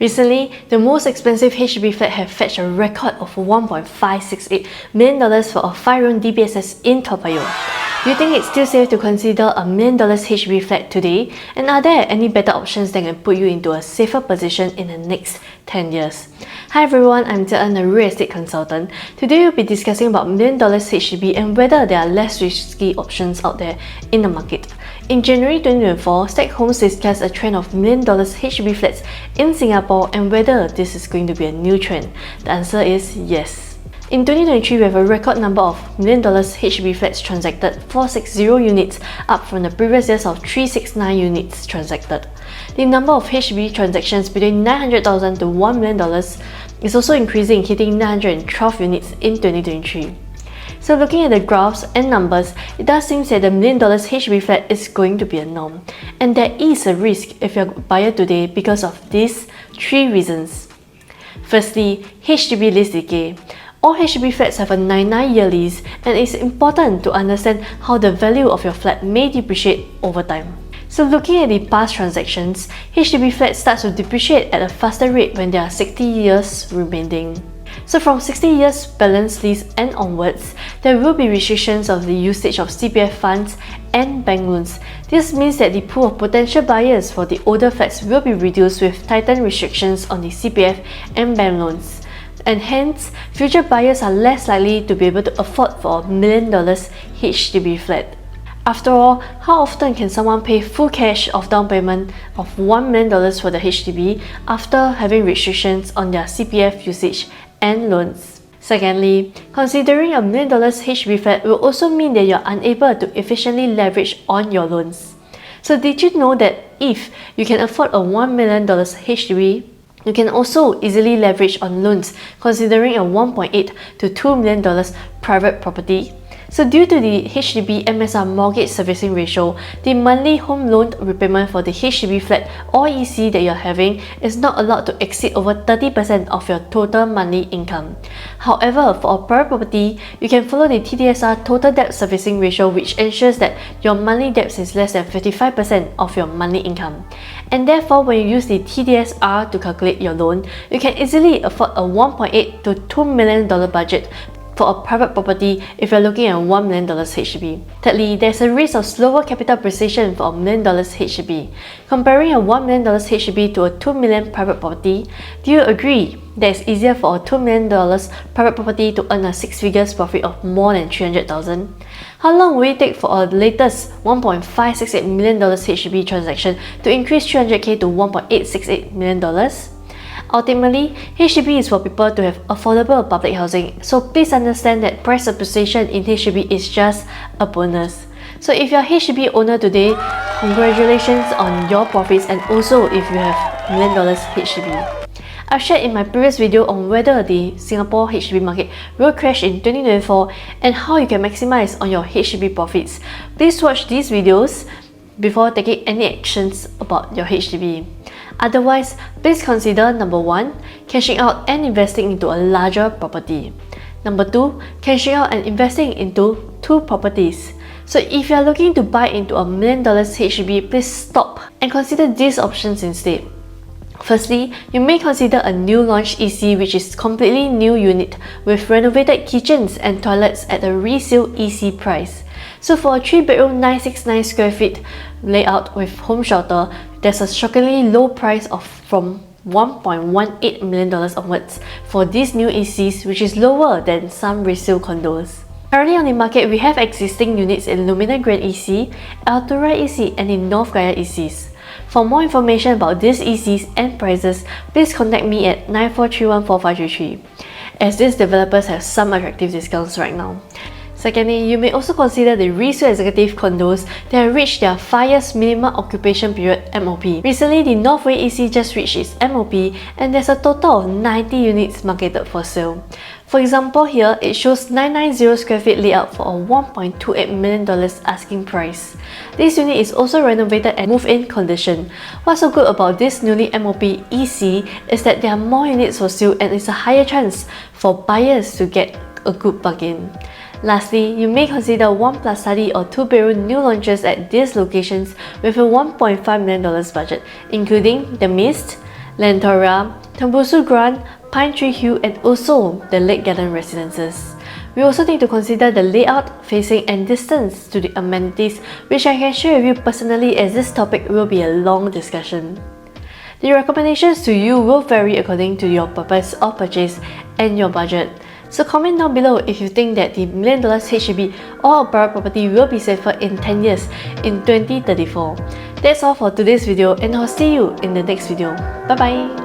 Recently, the most expensive HDB flat have fetched a record of $1.568 million for a 5-room DBSS in Toa Payoh. Do you think it's still safe to consider a $1 million HDB flat today? And are there any better options that can put you into a safer position in the next 10 years? Hi everyone, I'm Jian, a real estate consultant. Today we'll be discussing about $1 million HDB and whether there are less risky options out there in the market. In January 2024, Stack Homes discussed a trend of $1 million HDB flats in Singapore and whether this is going to be a new trend. The answer is yes. In 2023, we have a record number of $1 million HDB flats transacted, 460 units, up from the previous years of 369 units transacted. The number of HDB transactions between $900,000 to $1 million is also increasing, hitting 912 units in 2023. So looking at the graphs and numbers, it does seem that the $1 million HDB flat is going to be a norm. And there is a risk if you're a buyer today because of these three reasons. Firstly, HDB lease decay. All HDB flats have a 99-year lease, and it's important to understand how the value of your flat may depreciate over time. So looking at the past transactions, HDB flats start to depreciate at a faster rate when there are 60 years remaining. So from 60 years balance lease and onwards, there will be restrictions of the usage of CPF funds and bank loans. This means that the pool of potential buyers for the older flats will be reduced with tightened restrictions on the CPF and bank loans. And hence, future buyers are less likely to be able to afford for a $1 million HDB flat. After all, how often can someone pay full cash of down payment of $1 million for the HDB after having restrictions on their CPF usage and loans? Secondly, considering a $1 million HDB flat will also mean that you're unable to efficiently leverage on your loans. So did you know that if you can afford a $1 million HDB, you can also easily leverage on loans considering a $1.8 to $2 million private property? So due to the HDB MSR mortgage servicing ratio, the monthly home loan repayment for the HDB flat or EC that you're having is not allowed to exceed over 30% of your total monthly income. However, for a private property, you can follow the TDSR total debt servicing ratio, which ensures that your monthly debt is less than 55% of your monthly income. And therefore, when you use the TDSR to calculate your loan, you can easily afford a $1.8 to $2 million budget for a private property if you're looking at $1 million HDB. Thirdly, there's a risk of slower capital appreciation for a $1 million HDB. Comparing a $1 million HDB to a $2 million private property, do you agree that it's easier for a $2 million private property to earn a 6 figures profit of more than $300,000? How long will it take for a latest $1.568 million HDB transaction to increase $300K to $1.868 million? Ultimately, HDB is for people to have affordable public housing, so please understand that price appreciation in HDB is just a bonus. So if you're a HDB owner today, congratulations on your profits, and also if you have $1 million HDB. I've shared in my previous video on whether the Singapore HDB market will crash in 2024 and how you can maximize on your HDB profits. Please watch these videos before taking any actions about your HDB. Otherwise, please consider number 1, cashing out and investing into a larger property. Number 2, cashing out and investing into 2 properties. So if you are looking to buy into a $1 million HDB, please stop and consider these options instead. Firstly, you may consider a new launch EC, which is completely new unit with renovated kitchens and toilets at a resale EC price. So for a 3-bedroom 969 square feet layout with home shelter, there's a shockingly low price of from $1.18 million onwards for these new ECs, which is lower than some resale condos. Currently on the market, we have existing units in Lumina Grand EC, Altura EC and in North Gaya ECs. For more information about these ECs and prices, please contact me at 94314533, as these developers have some attractive discounts right now. Secondly, you may also consider the resale executive condos that have reached their 5 years minimum occupation period MOP. Recently, the Northway EC just reached its MOP and there's a total of 90 units marketed for sale. For example, here it shows 990 square feet layout for a $1.28 million asking price. This unit is also renovated and move-in condition. What's so good about this newly MOP EC is that there are more units for sale and it's a higher chance for buyers to get a good bargain. Lastly, you may consider 1+ study or 2-bedroom new launches at these locations with a $1.5 million budget, including The Mist, Lentora, Tembusu Grant, Pine Tree Hill, and also the Lake Garden residences. We also need to consider the layout, facing, and distance to the amenities, which I can share with you personally, as this topic will be a long discussion. The recommendations to you will vary according to your purpose of purchase and your budget. So comment down below if you think that the $1 million HDB or a private property will be safer in 10 years in 2034. That's all for today's video, and I'll see you in the next video. Bye bye!